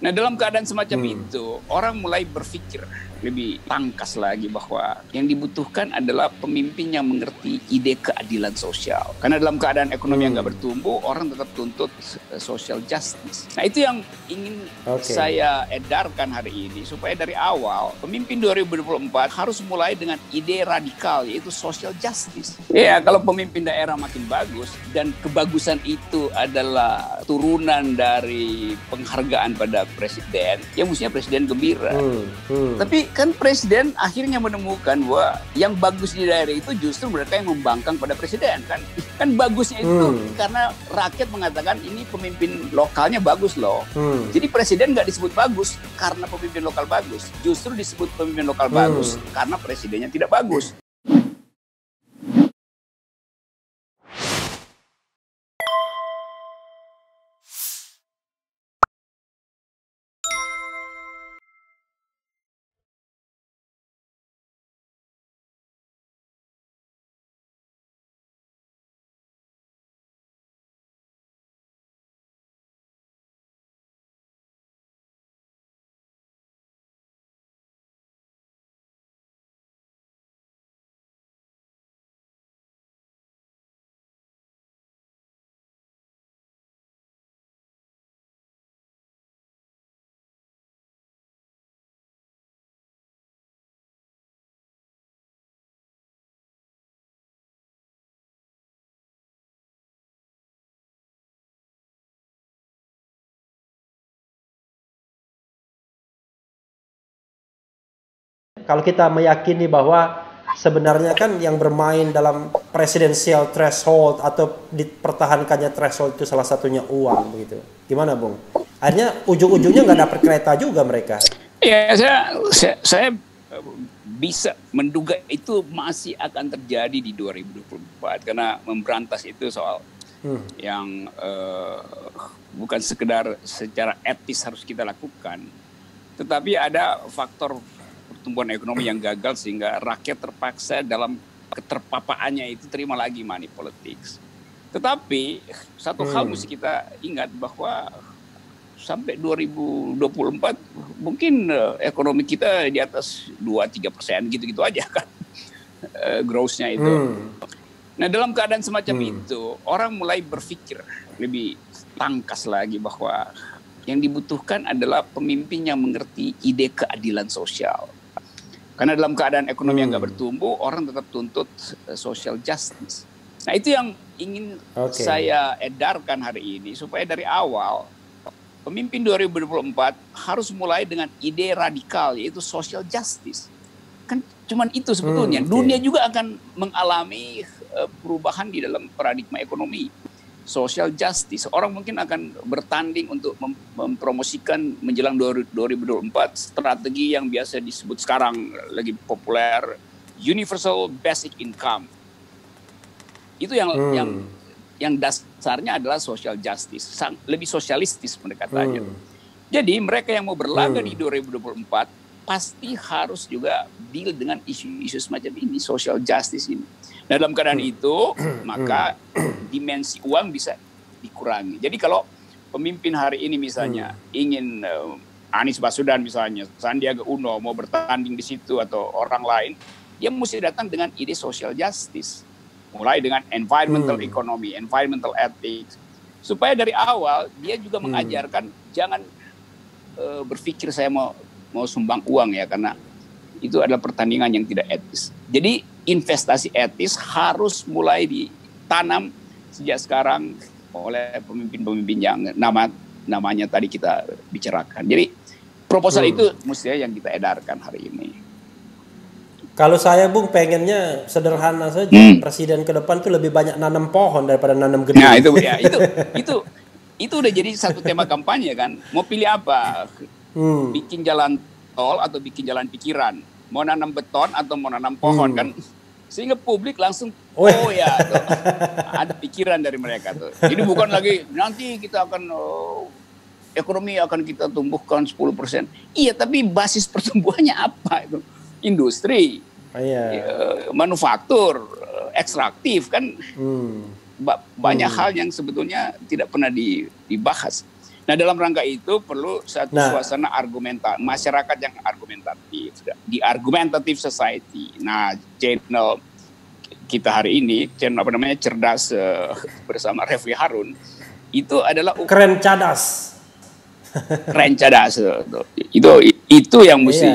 Nah, dalam keadaan semacam itu, orang mulai berpikir lebih tangkas lagi bahwa yang dibutuhkan adalah pemimpin yang mengerti ide keadilan sosial. Karena dalam keadaan ekonomi yang nggak bertumbuh, orang tetap tuntut social justice. Nah, itu yang ingin saya edarkan hari ini, supaya dari awal pemimpin 2024 harus mulai dengan ide radikal, yaitu social justice. Ya, kalau pemimpin daerah makin bagus, dan kebagusan itu adalah turunan dari penghargaan pada presiden, ya mestinya presiden gembira. Tapi kan presiden akhirnya menemukan bahwa yang bagus di daerah itu justru mereka yang membangkang pada presiden. Kan bagusnya itu karena rakyat mengatakan ini pemimpin lokalnya bagus loh. Jadi presiden nggak disebut bagus karena pemimpin lokal bagus, justru disebut pemimpin lokal bagus karena presidennya tidak bagus. Kalau kita meyakini bahwa sebenarnya kan yang bermain dalam presidensial threshold atau dipertahankannya threshold itu salah satunya uang begitu. Gimana, Bung? Akhirnya ujung-ujungnya nggak dapat kereta juga mereka. Ya, saya bisa menduga itu masih akan terjadi di 2024 karena memberantas itu soal yang bukan sekedar secara etis harus kita lakukan, tetapi ada faktor pertumbuhan ekonomi yang gagal sehingga rakyat terpaksa dalam keterpapaannya itu terima lagi money politics. Tetapi satu hal mesti kita ingat bahwa sampai 2024 mungkin ekonomi kita di atas 2-3% gitu-gitu aja kan growth-nya itu. Nah, dalam keadaan semacam itu orang mulai berpikir lebih tangkas lagi bahwa yang dibutuhkan adalah pemimpin yang mengerti ide keadilan sosial. Karena dalam keadaan ekonomi yang nggak bertumbuh, orang tetap tuntut social justice. Nah, itu yang ingin saya edarkan hari ini, supaya dari awal pemimpin 2024 harus mulai dengan ide radikal, yaitu social justice. Kan cuman itu sebetulnya. Dunia juga akan mengalami perubahan di dalam paradigma ekonomi. Social justice. Orang mungkin akan bertanding untuk mempromosikan menjelang 2024 strategi yang biasa disebut sekarang lagi populer, universal basic income. Itu yang dasarnya adalah social justice, lebih sosialistis pendekatannya. Jadi mereka yang mau berlaga di 2024 pasti harus juga deal dengan isu-isu semacam ini, social justice ini. Nah, dalam keadaan itu, maka dimensi uang bisa dikurangi. Jadi kalau pemimpin hari ini misalnya ingin Anies Baswedan misalnya, Sandiaga Uno mau bertanding di situ atau orang lain, dia mesti datang dengan ide social justice. Mulai dengan environmental economy, environmental ethics. Supaya dari awal dia juga mengajarkan jangan berpikir saya mau sumbang uang ya, karena itu adalah pertandingan yang tidak etis. Jadi investasi etis harus mulai ditanam sejak sekarang oleh pemimpin-pemimpin yang namanya tadi kita bicarakan. Jadi proposal itu mestinya yang kita edarkan hari ini. Kalau saya, Bung, pengennya sederhana saja. Presiden ke depan tuh lebih banyak nanam pohon daripada nanam gedung. Nah, itu udah jadi satu tema kampanye kan. Mau pilih apa? Bikin jalan tol atau bikin jalan pikiran? Mau nanam beton atau mau nanam pohon kan? Sehingga publik langsung ya tuh, ada pikiran dari mereka tuh. Jadi bukan lagi nanti kita akan ekonomi akan kita tumbuhkan 10%. Iya, tapi basis pertumbuhannya apa itu? Industri, manufaktur, ekstraktif kan banyak hal yang sebetulnya tidak pernah dibahas. Nah, dalam rangka itu perlu satu suasana masyarakat yang argumentatif, di argumentative society. Nah, channel kita hari ini, channel Cerdas bersama Refli Harun, itu adalah keren cadas. Keren cadas. Itu yang mesti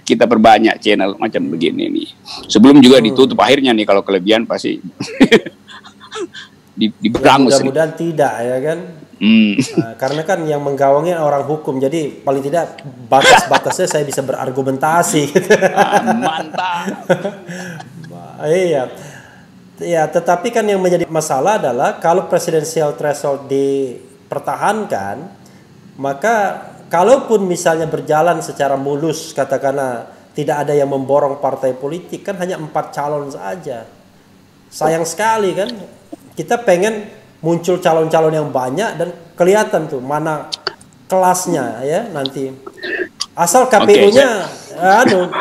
kita perbanyak channel macam begini nih. Sebelum juga ditutup akhirnya nih, kalau kelebihan pasti diberangus. Mudah-mudahan tidak ya kan. Nah, karena kan yang menggawangi orang hukum, jadi paling tidak batas-batasnya saya bisa berargumentasi. Mantap. Iya. Ya, tetapi kan yang menjadi masalah adalah kalau presidensial threshold dipertahankan, maka kalaupun misalnya berjalan secara mulus, katakanlah tidak ada yang memborong partai politik, kan hanya 4 calon saja. Sayang sekali kan. Kita pengen muncul calon-calon yang banyak dan kelihatan tuh mana kelasnya ya nanti. Asal KPU-nya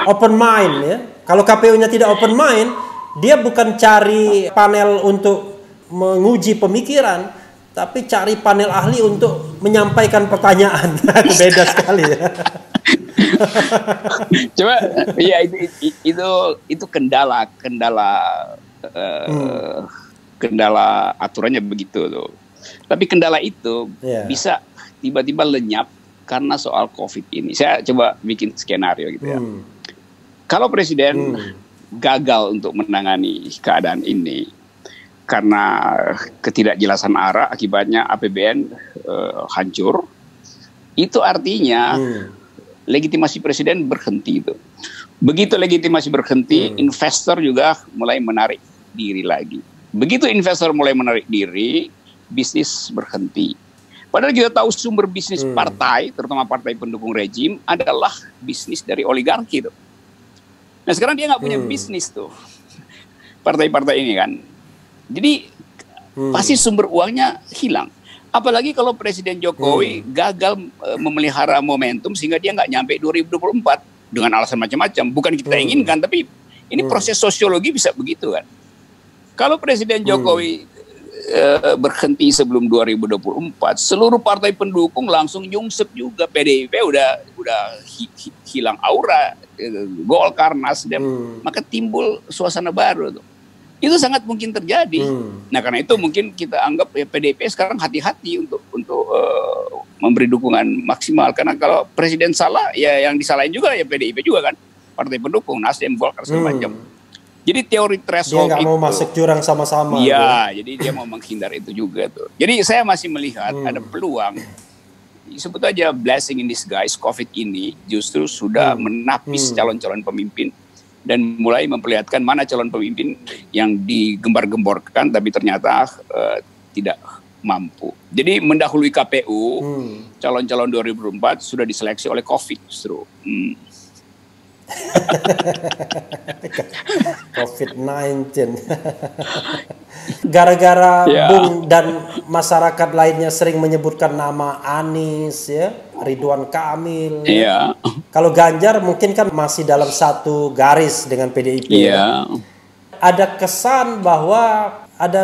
open mind ya. Kalau KPU-nya tidak open mind, dia bukan cari panel untuk menguji pemikiran, tapi cari panel ahli untuk menyampaikan pertanyaan. Beda sekali ya. Coba ya itu kendala aturannya begitu tuh. Tapi kendala itu bisa tiba-tiba lenyap karena soal COVID ini. Saya coba bikin skenario gitu ya. Kalau presiden gagal untuk menangani keadaan ini karena ketidakjelasan arah, akibatnya APBN hancur, itu artinya legitimasi presiden berhenti itu. Begitu legitimasi berhenti, investor juga mulai menarik diri lagi. Begitu investor mulai menarik diri, bisnis berhenti. Padahal kita tahu sumber bisnis partai, terutama partai pendukung rejim, adalah bisnis dari oligarki tuh. Nah sekarang dia nggak punya bisnis tuh, partai-partai ini kan. Jadi pasti sumber uangnya hilang. Apalagi kalau Presiden Jokowi gagal memelihara momentum sehingga dia nggak nyampe 2024 dengan alasan macam-macam. Bukan kita inginkan, tapi ini proses sosiologi bisa begitu kan. Kalau Presiden Jokowi berhenti sebelum 2024, seluruh partai pendukung langsung nyungsep juga. PDIP udah hilang aura, Golkar, Nasdem, maka timbul suasana baru tuh. Itu sangat mungkin terjadi. Nah karena itu mungkin kita anggap ya PDIP sekarang hati-hati untuk memberi dukungan maksimal, karena kalau presiden salah ya yang disalahin juga ya PDIP juga kan, partai pendukung, Nasdem, Golkar segala macam. Jadi teori threshold dia nggak mau masuk jurang sama-sama. Iya, jadi dia mau menghindar itu juga tuh. Jadi saya masih melihat ada peluang. Sebut aja blessing in disguise, COVID ini justru sudah menapis calon-calon pemimpin dan mulai memperlihatkan mana calon pemimpin yang digembar-gemborkan tapi ternyata tidak mampu. Jadi mendahului KPU, calon-calon 2024 sudah diseleksi oleh COVID justru. COVID-19. Gara-gara Bung dan masyarakat lainnya sering menyebutkan nama Anies ya, Ridwan Kamil. Iya. Kalau Ganjar mungkin kan masih dalam satu garis dengan PDIP. Iya. Ada kesan bahwa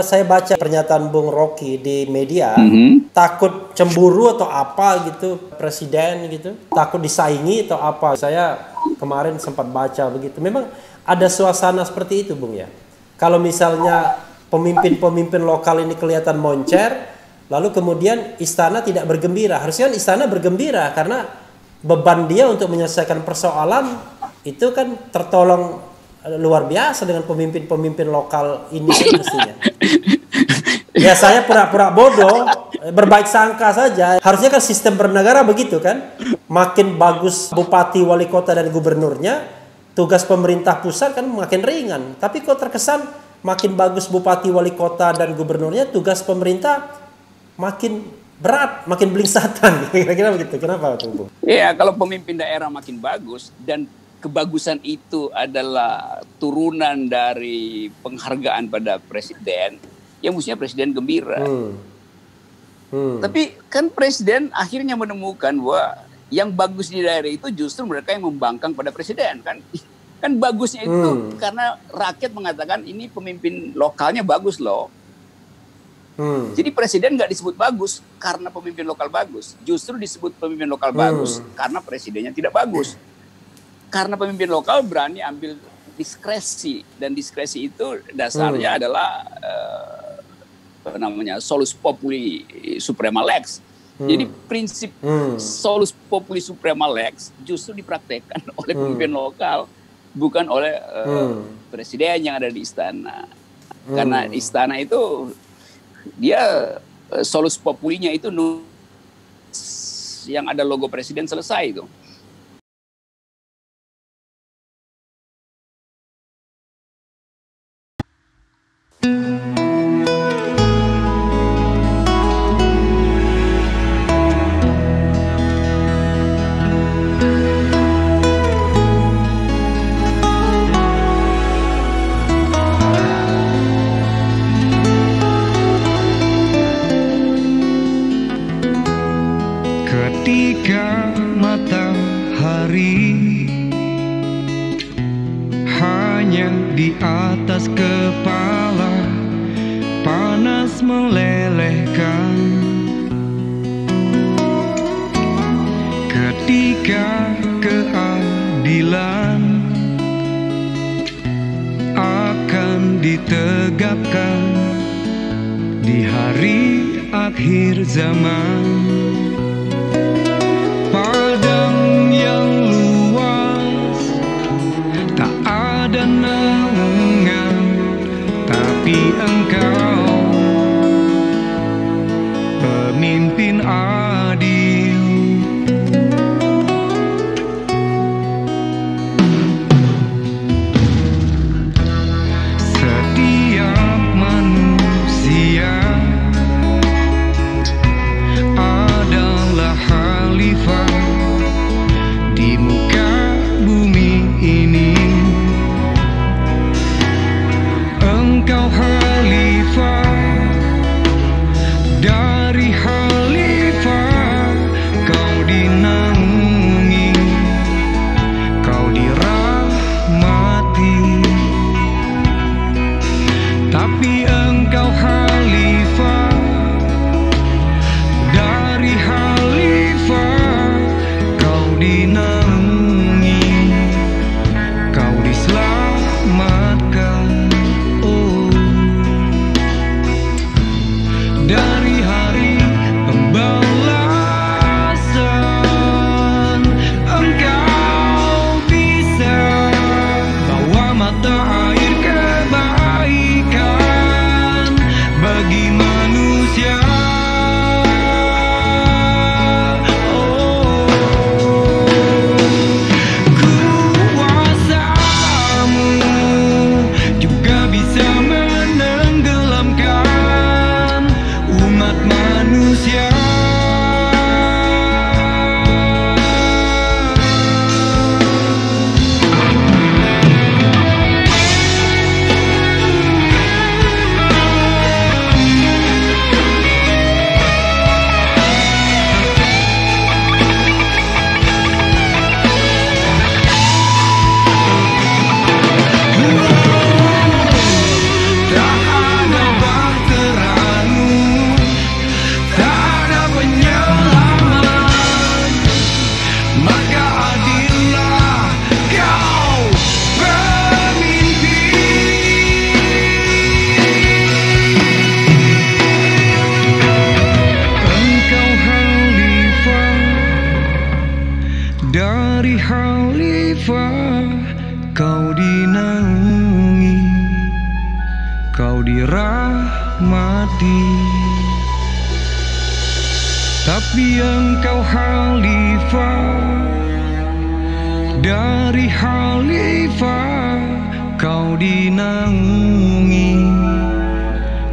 saya baca pernyataan Bung Rocky di media, takut cemburu atau apa gitu presiden gitu, takut disaingi atau apa. Saya kemarin sempat baca begitu. Memang ada suasana seperti itu, Bung ya. Kalau misalnya pemimpin-pemimpin lokal ini kelihatan moncer, lalu kemudian istana tidak bergembira. Harusnya istana bergembira karena beban dia untuk menyelesaikan persoalan itu kan tertolong luar biasa dengan pemimpin-pemimpin lokal ini mestinya. Ya saya pura-pura bodoh, berbaik sangka saja. Harusnya kan sistem bernegara begitu kan. Makin bagus bupati, wali kota dan gubernurnya, tugas pemerintah pusat kan makin ringan. Tapi kok terkesan makin bagus bupati, wali kota dan gubernurnya, tugas pemerintah makin berat, makin belingsatan. Kira-kira begitu. Kenapa tuh, Bung? Iya, kalau pemimpin daerah makin bagus dan kebagusan itu adalah turunan dari penghargaan pada presiden, ya mestinya presiden gembira. Tapi kan presiden akhirnya menemukan bahwa yang bagus di daerah itu justru mereka yang membangkang pada presiden kan. Kan bagusnya itu karena rakyat mengatakan ini pemimpin lokalnya bagus loh. Jadi presiden nggak disebut bagus karena pemimpin lokal bagus. Justru disebut pemimpin lokal bagus karena presidennya tidak bagus. Karena pemimpin lokal berani ambil diskresi. Dan diskresi itu dasarnya adalah solus populi suprema lex. Jadi prinsip solus populi suprema lex justru dipraktekkan oleh pemimpin lokal, bukan oleh presiden yang ada di istana. Karena istana itu dia solus populinya itu yang ada logo presiden selesai itu. Ketika matahari hanya di atas kepala panas melelehkan, ketika keadilan akan ditegakkan di hari akhir zaman. Padang yang luas tak ada naungan, tapi engkau pemimpin adil. Setiap manusia adalah khalifah di muka bumi ini. Engkau khalifah, dari khalifah kau dinaungi, kau dirahmati. Tapi engkau khalifah, dari khalifah kau dinaungi, kau diselamatkan. Oh, dari hari pembalasan engkau bisa bawa mata air kebaikan bagi manusia. Dari khalifah kau dinaungi, kau dirahmati. Tapi engkau khalifah, dari khalifah kau dinaungi,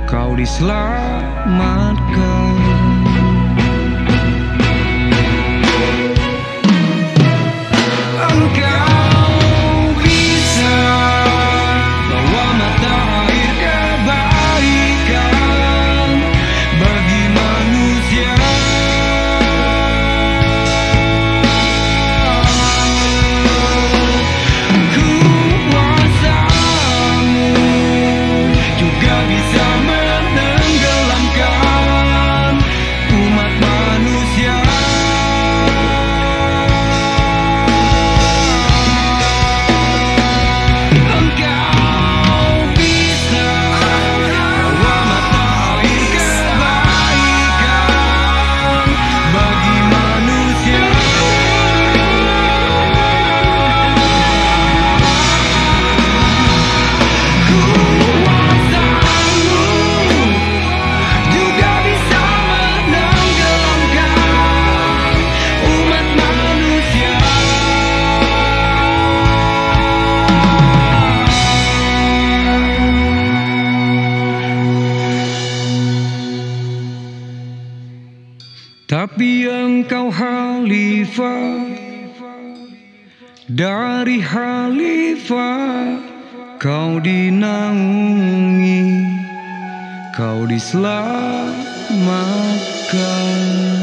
kau diselamatkan. Bisa menenggelamkan kau khalifah, dari khalifah kau dinaungi, kau diselamatkan.